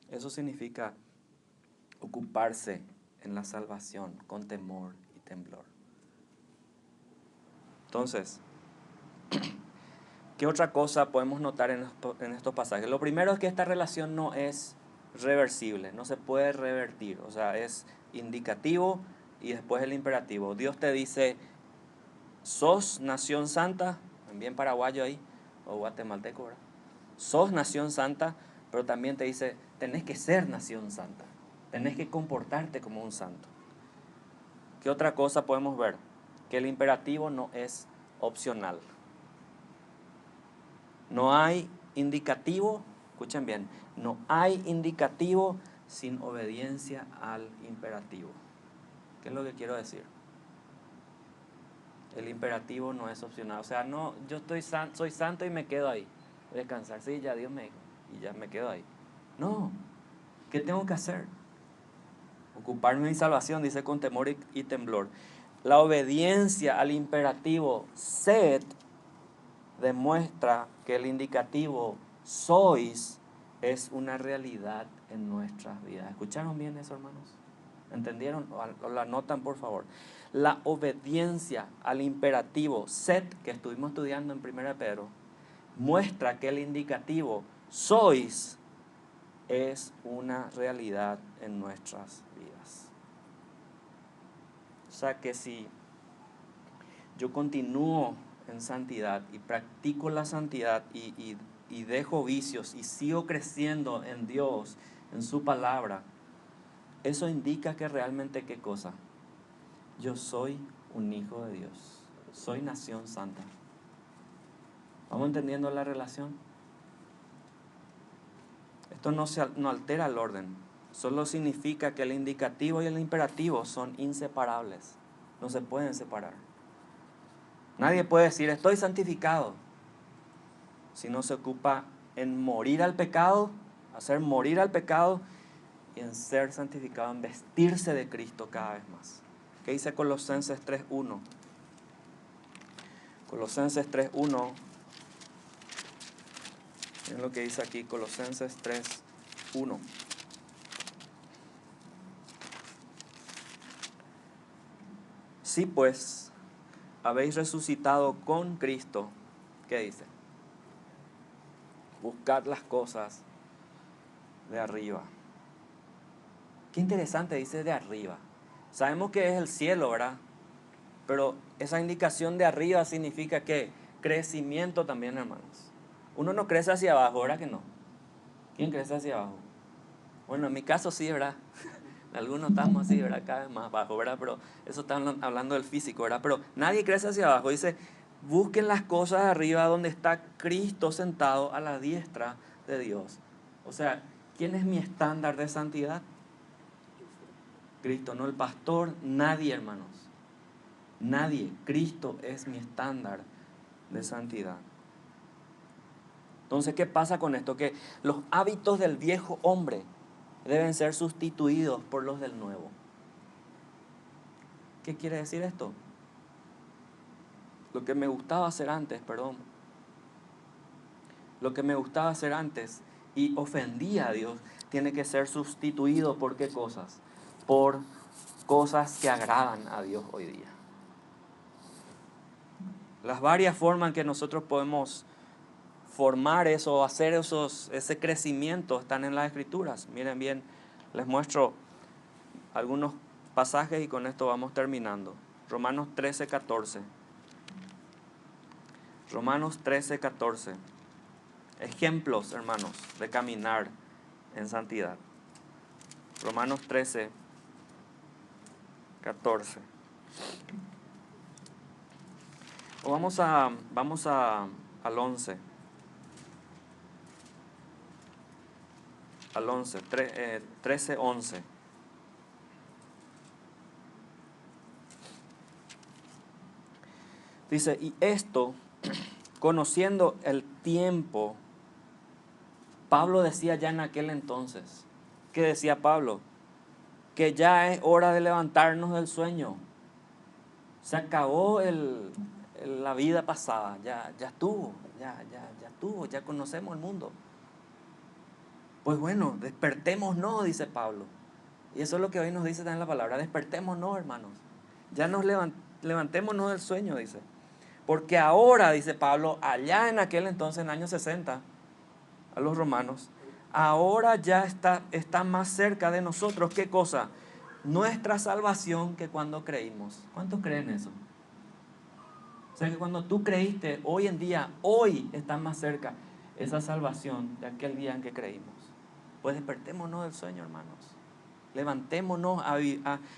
Eso significa ocuparse en la salvación con temor y temblor. Entonces, ¿qué otra cosa podemos notar en estos pasajes? Lo primero es que esta relación no es reversible, no se puede revertir, o sea, es indicativo y después el imperativo. Dios te dice, sos nación santa, bien paraguayo ahí, o guatemalteco, ¿verdad? Sos nación santa, pero también te dice, tenés que ser nación santa, tenés que comportarte como un santo. ¿Qué otra cosa podemos ver? Que el imperativo no es opcional. No hay indicativo, escuchen bien, no hay indicativo sin obediencia al imperativo. ¿Qué es lo que quiero decir? El imperativo no es opcional. O sea, no, yo soy santo y me quedo ahí. Voy a descansar. Sí, ya Dios me dijo. Y ya me quedo ahí. No. ¿Qué tengo que hacer? Ocuparme de mi salvación, dice con temor y temblor. La obediencia al imperativo sed demuestra que el indicativo sois es una realidad en nuestras vidas. ¿Escucharon bien eso, hermanos? ¿Entendieron? O la anotan, por favor. La obediencia al imperativo sed, que estuvimos estudiando en 1 Pedro, muestra que el indicativo sois es una realidad en nuestras vidas. O sea que si yo continúo en santidad y practico la santidad y dejo vicios y sigo creciendo en Dios, en su palabra, eso indica que realmente, ¿qué cosa? Yo soy un hijo de Dios, soy nación santa. ¿Vamos entendiendo la relación? Esto no altera el orden, solo significa que el indicativo y el imperativo son inseparables, no se pueden separar. Nadie puede decir, estoy santificado, si no se ocupa en morir al pecado, hacer morir al pecado y en ser santificado, en vestirse de Cristo cada vez más. ¿Qué dice Colosenses 3:1? Colosenses 3:1. Miren lo que dice aquí, Colosenses 3:1. Sí, pues, habéis resucitado con Cristo. ¿Qué dice? Buscad las cosas de arriba. Qué interesante, dice de arriba. Sabemos que es el cielo, ¿verdad? Pero esa indicación de arriba significa que crecimiento también, hermanos. Uno no crece hacia abajo, ¿verdad que no? ¿Quién crece hacia abajo? Bueno, en mi caso sí, ¿verdad? Algunos estamos así, ¿verdad? Cada vez más abajo, ¿verdad? Pero eso está hablando del físico, ¿verdad? Pero nadie crece hacia abajo. Dice, busquen las cosas de arriba donde está Cristo sentado a la diestra de Dios. O sea, ¿quién es mi estándar de santidad? Cristo, no el pastor, nadie, hermanos. Nadie. Cristo es mi estándar de santidad. Entonces, ¿qué pasa con esto? Que los hábitos del viejo hombre deben ser sustituidos por los del nuevo. ¿Qué quiere decir esto? Lo que me gustaba hacer antes, lo que me gustaba hacer antes y ofendía a Dios, tiene que ser sustituido ¿por qué cosas? Por cosas que agradan a Dios hoy día. Las varias formas en que nosotros podemos formar eso, hacer ese crecimiento están en las Escrituras. Miren bien, les muestro algunos pasajes y con esto vamos terminando. Romanos 13:14. Romanos 13:14. Ejemplos, hermanos, de caminar en santidad. Romanos 13:14. O vamos al 11. Al 11, 13:11. Dice, y esto, conociendo el tiempo, Pablo decía ya en aquel entonces, ¿qué decía Pablo? Que ya es hora de levantarnos del sueño. Se acabó la vida pasada, ya estuvo, ya conocemos el mundo. Pues bueno, despertémonos, dice Pablo. Y eso es lo que hoy nos dice también la palabra, despertémonos, hermanos. Ya nos levantémonos del sueño, dice. Porque ahora, dice Pablo, allá en aquel entonces, en el año 60, a los romanos, ahora ya está más cerca de nosotros, ¿qué cosa? Nuestra salvación que cuando creímos. ¿Cuántos creen eso? O sea que cuando tú creíste, hoy en día, hoy está más cerca esa salvación de aquel día en que creímos. Pues despertémonos del sueño, hermanos. Levantémonos,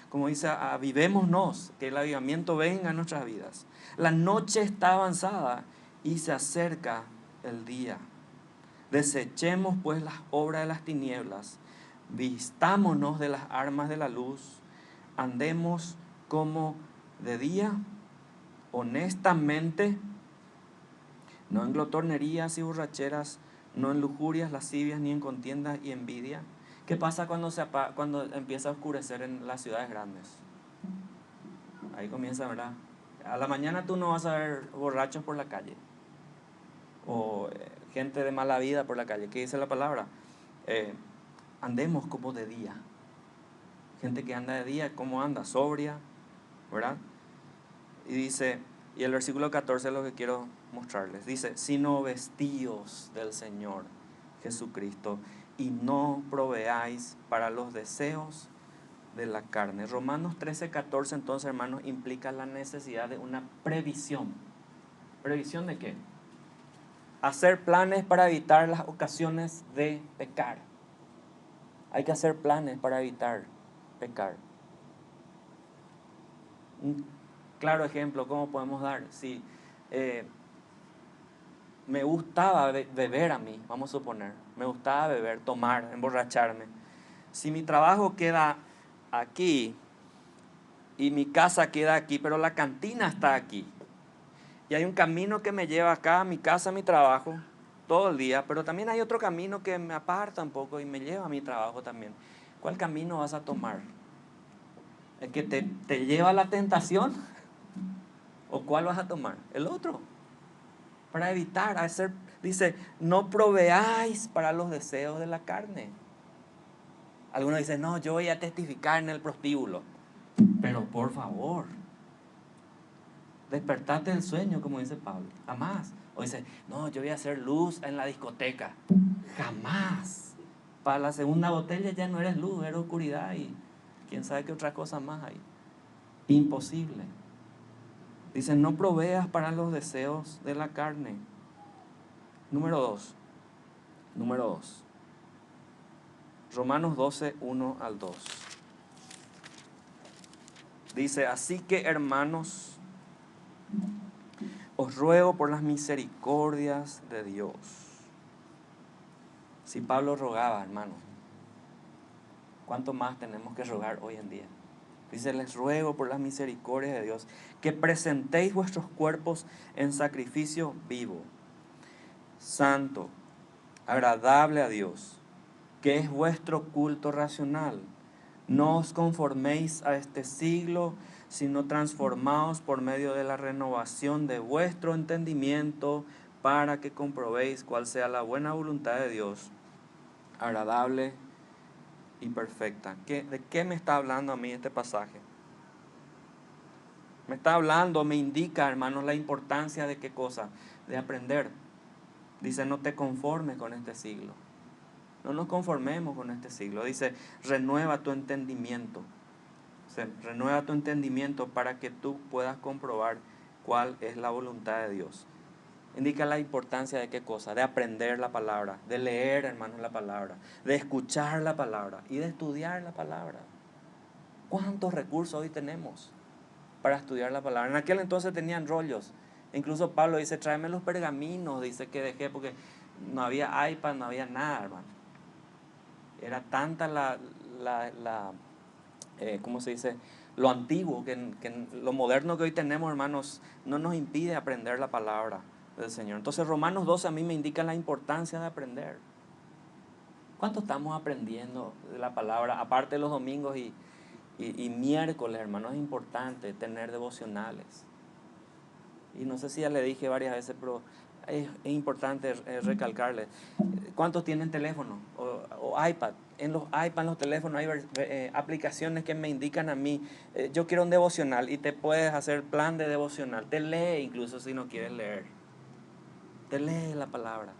como dice, avivémonos, que el avivamiento venga a nuestras vidas. La noche está avanzada y se acerca el día. Desechemos pues las obras de las tinieblas, vistámonos de las armas de la luz, andemos como de día, honestamente, no en glotonerías y borracheras, no en lujurias, lascivias, ni en contiendas y envidia. ¿Qué pasa cuando empieza a oscurecer en las ciudades grandes? Ahí comienza, ¿verdad? A la mañana tú no vas a ver borrachos por la calle o gente de mala vida por la calle. ¿Qué dice la palabra? Andemos como de día. Gente que anda de día, ¿cómo anda? Sobria, ¿verdad? Y dice, y el versículo 14 es lo que quiero mostrarles. Dice, sino vestíos del Señor Jesucristo y no proveáis para los deseos de la carne. Romanos 13:14 entonces, hermanos, implica la necesidad de una previsión. ¿Previsión de qué? Hacer planes para evitar las ocasiones de pecar. Hay que hacer planes para evitar pecar. Un claro ejemplo, ¿cómo podemos dar? Si me gustaba beber a mí, vamos a suponer, me gustaba beber, tomar, emborracharme. Si mi trabajo queda aquí y mi casa queda aquí, pero la cantina está aquí, y hay un camino que me lleva acá a mi casa, a mi trabajo, todo el día, pero también hay otro camino que me aparta un poco y me lleva a mi trabajo también. ¿Cuál camino vas a tomar? ¿El que te lleva a la tentación? ¿O cuál vas a tomar? El otro. Para evitar hacer, dice, no proveáis para los deseos de la carne. Algunos dicen, no, yo voy a testificar en el prostíbulo. Pero por favor, despertate del sueño, como dice Pablo. Jamás. O dice, no, yo voy a hacer luz en la discoteca. Jamás. Para la segunda botella ya no eres luz, eres oscuridad y quién sabe qué otra cosa más hay. Imposible. Dice, no proveas para los deseos de la carne. Número 2. Romanos 12, 1 al 2. Dice, así que hermanos, os ruego por las misericordias de Dios. Si Pablo rogaba, hermano, ¿Cuánto más tenemos que rogar hoy en día? Dice, les ruego por las misericordias de Dios que presentéis vuestros cuerpos en sacrificio vivo, santo, agradable a Dios, que es vuestro culto racional. No os conforméis a este siglo, sino transformaos por medio de la renovación de vuestro entendimiento, para que comprobéis cuál sea la buena voluntad de Dios, agradable y perfecta. ¿De qué me está hablando a mí este pasaje? Me está hablando, me indica, hermanos, la importancia de qué cosa, de aprender. Dice, no te conformes con este siglo. No nos conformemos con este siglo. Dice, renueva tu entendimiento. Renueva tu entendimiento para que tú puedas comprobar cuál es la voluntad de Dios. Indica la importancia de qué cosa, de aprender la palabra, de leer, hermanos, la palabra, de escuchar la palabra y de estudiar la palabra. ¿Cuántos recursos hoy tenemos para estudiar la palabra? En aquel entonces tenían rollos. Incluso Pablo dice, tráeme los pergaminos, dice que dejé, porque no había iPad, no había nada, hermano. Era tanta ¿cómo se dice? Lo antiguo, que lo moderno que hoy tenemos, hermanos, no nos impide aprender la palabra del Señor. Entonces Romanos 12 a mí me indica la importancia de aprender. ¿Cuánto estamos aprendiendo de la palabra? Aparte de los domingos y miércoles, hermanos, es importante tener devocionales. Y no sé si ya le dije varias veces, pero es importante recalcarle. ¿Cuántos tienen teléfono o iPad? En los iPad, en los teléfonos hay aplicaciones que me indican a mí, yo quiero un devocional, y te puedes hacer plan de devocional. Te lee incluso si no quieres leer. Te lee la palabra.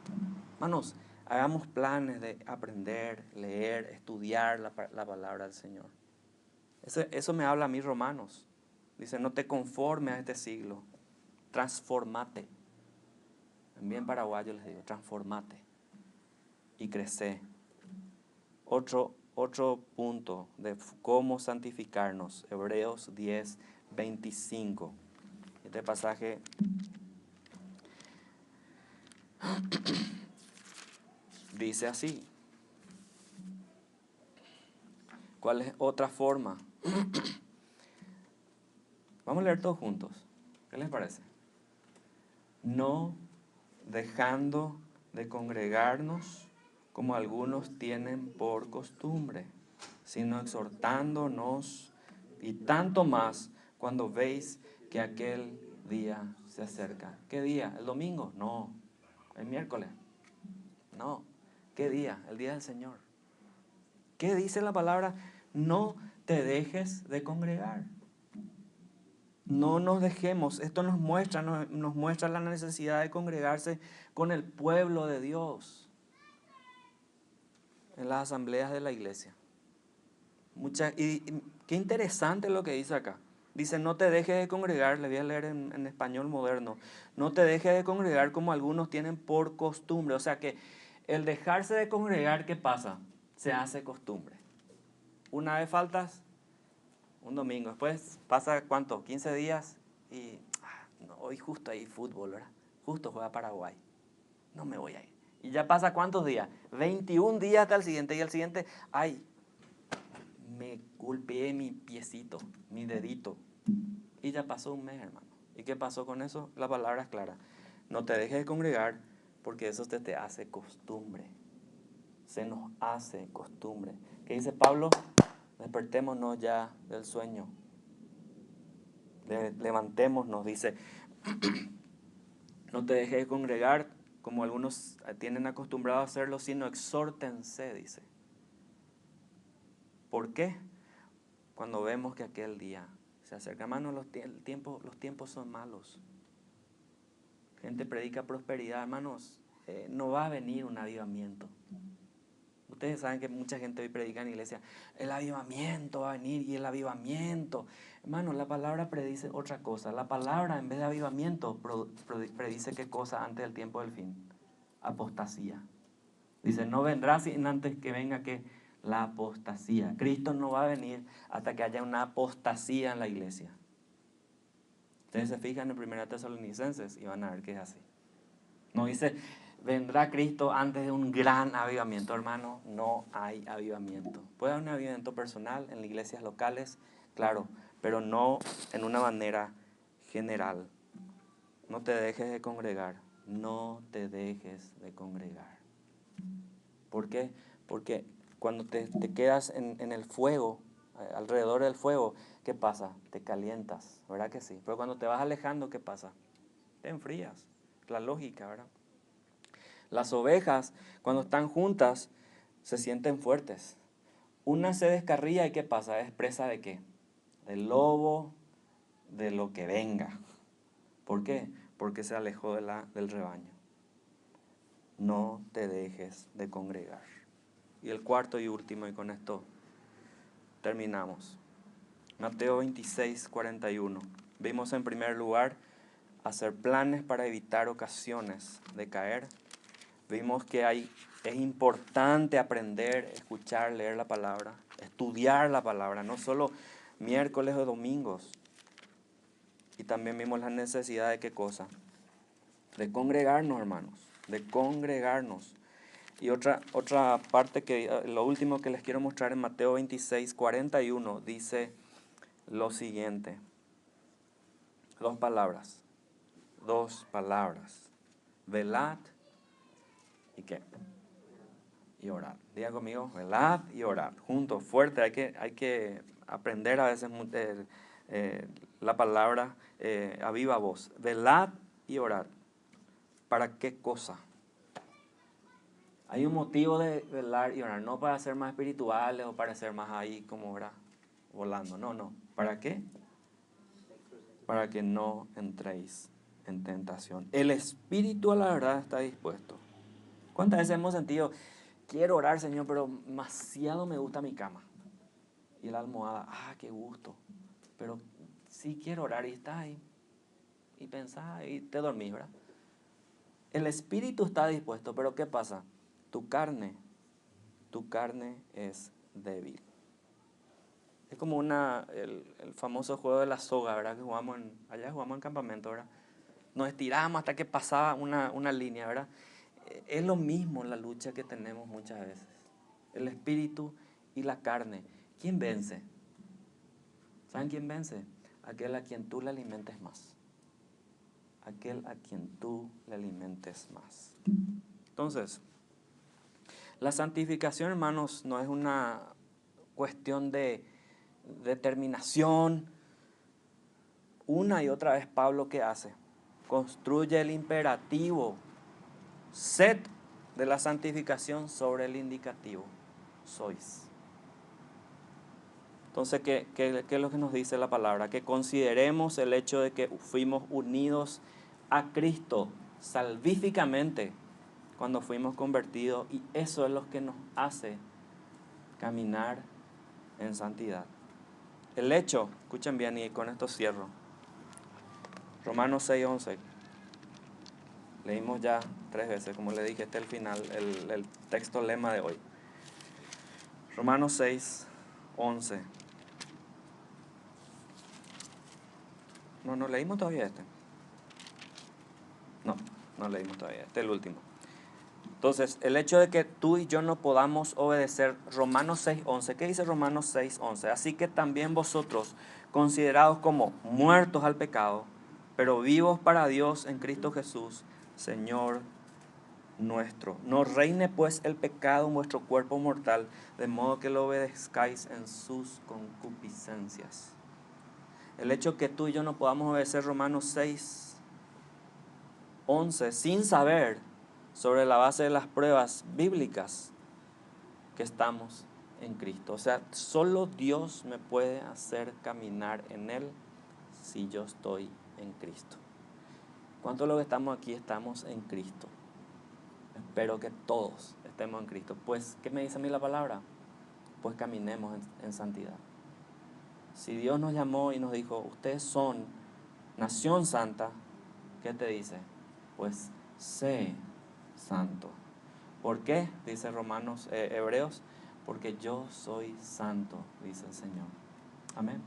Hermanos, hagamos planes de aprender, leer, estudiar la palabra del Señor. Eso me habla a mí Romanos. Dice, no te conformes a este siglo. Transformate. En bien paraguayo les digo, transformate y crece. Otro punto de cómo santificarnos, Hebreos 10, 25. Este pasaje dice así. ¿Cuál es otra forma? Vamos a leer todos juntos. ¿Qué les parece? No dejando de congregarnos como algunos tienen por costumbre, sino exhortándonos, y tanto más cuando veis que aquel día se acerca. ¿Qué día? ¿El domingo? No. ¿El miércoles? No. ¿Qué día? El día del Señor. ¿Qué dice la palabra? No te dejes de congregar. No nos dejemos. Esto nos muestra la necesidad de congregarse con el pueblo de Dios en las asambleas de la iglesia. Y qué interesante lo que dice acá. Dice, no te dejes de congregar, le voy a leer en español moderno. No te dejes de congregar como algunos tienen por costumbre. O sea que el dejarse de congregar, ¿qué pasa? Se hace costumbre. Una vez faltas, un domingo. Después pasa, ¿cuánto? 15 días y no, hoy justo hay fútbol, ¿verdad? Justo juega Paraguay. No me voy a ir. Y ya pasa, ¿cuántos días? 21 días hasta el siguiente. Y el siguiente, ay, me golpeé mi piecito, mi dedito. Y ya pasó un mes, hermano. ¿Y qué pasó con eso? La palabra es clara. No te dejes de congregar, porque eso te hace costumbre. Se nos hace costumbre. ¿Qué dice Pablo? Despertémonos ya del sueño. Levantémonos, dice. No te dejes de congregar como algunos tienen acostumbrado a hacerlo, sino exhórtense, dice. ¿Por qué? Cuando vemos que aquel día se acerca. Hermanos, los tiempos son malos. Gente predica prosperidad, hermanos. No va a venir un avivamiento. Ustedes saben que mucha gente hoy predica en la iglesia, el avivamiento va a venir, y el avivamiento. Hermanos, la palabra predice otra cosa. La palabra, en vez de avivamiento, predice qué cosa antes del tiempo del fin. Apostasía. Dice, no vendrá sin antes que venga ¿qué? La apostasía. Cristo no va a venir hasta que haya una apostasía en la iglesia. Ustedes se fijan en 1 Tesalonicenses y van a ver que es así. No dice, vendrá Cristo antes de un gran avivamiento, hermano. No hay avivamiento. Puede haber un avivamiento personal en las iglesias locales, claro, pero no en una manera general. No te dejes de congregar. No te dejes de congregar. ¿Por qué? Porque cuando te quedas en el fuego, alrededor del fuego, ¿qué pasa? Te calientas, ¿verdad que sí? Pero cuando te vas alejando, ¿qué pasa? Te enfrías. La lógica, ¿verdad? Las ovejas, cuando están juntas, se sienten fuertes. Una se descarría y ¿qué pasa? ¿Es presa de qué? Del lobo, de lo que venga. ¿Por qué? Porque se alejó del rebaño. No te dejes de congregar. Y el cuarto y último, y con esto terminamos. Mateo 26, 41. Vimos en primer lugar hacer planes para evitar ocasiones de caer. Vimos que es importante aprender, escuchar, leer la palabra, estudiar la palabra, no solo miércoles o domingos. Y también vimos la necesidad de qué cosa? De congregarnos, hermanos, de congregarnos. Y otra parte, lo último que les quiero mostrar en Mateo 26, 41, dice lo siguiente. Dos palabras. Velad y ¿qué? Y orad. Diga conmigo, velad y orad. Juntos, fuerte. Hay que aprender a veces la palabra a viva voz. Velad y orad. ¿Para qué cosa? Hay un motivo de velar y orar, no para ser más espirituales o para ser más ahí como ahora, volando. No. ¿Para qué? Para que no entréis en tentación. El espíritu a la verdad está dispuesto. ¿Cuántas veces hemos sentido, quiero orar, Señor, pero demasiado me gusta mi cama? Y la almohada, qué gusto. Pero sí quiero orar y estás ahí. Y pensás y te dormís, ¿verdad? El espíritu está dispuesto, pero ¿qué pasa? Tu carne es débil. Es como el famoso juego de la soga, ¿verdad? Que allá jugamos en campamento, ¿verdad? Nos estiramos hasta que pasaba una línea, ¿verdad? Es lo mismo la lucha que tenemos muchas veces. El espíritu y la carne. ¿Quién vence? ¿Saben quién vence? Aquel a quien tú le alimentes más. Aquel a quien tú le alimentes más. Entonces, la santificación, hermanos, no es una cuestión de determinación. Una y otra vez Pablo, ¿qué hace? Construye el imperativo, sed de la santificación sobre el indicativo, sois. Entonces, ¿qué es lo que nos dice la palabra? Que consideremos el hecho de que fuimos unidos a Cristo salvíficamente cuando fuimos convertidos, y eso es lo que nos hace caminar en santidad. El hecho, escuchen bien y con esto cierro. Romanos 6:11. Leímos ya 3 veces, como le dije, este es el final, el texto lema de hoy. Romanos 6:11. No leímos todavía este. No leímos todavía, este es el último. Entonces, el hecho de que tú y yo no podamos obedecer Romanos 6:11, ¿qué dice Romanos 6:11? Así que también vosotros, considerados como muertos al pecado, pero vivos para Dios en Cristo Jesús, Señor nuestro. No reine pues el pecado en vuestro cuerpo mortal, de modo que lo obedezcáis en sus concupiscencias. El hecho que tú y yo no podamos obedecer Romanos 6:11 sin saber, sobre la base de las pruebas bíblicas, que estamos en Cristo. O sea, solo Dios me puede hacer caminar en Él si yo estoy en Cristo. ¿Cuántos de los que estamos aquí estamos en Cristo? Espero que todos estemos en Cristo. Pues, ¿qué me dice a mí la palabra? Pues caminemos en santidad. Si Dios nos llamó y nos dijo, ustedes son nación santa, ¿qué te dice? Pues sé santo. ¿Por qué? Dice Hebreos, porque yo soy santo, dice el Señor. Amén.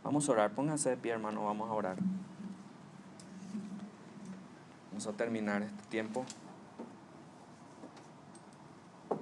Vamos a orar, pónganse de pie, hermano, vamos a orar. Vamos a terminar este tiempo.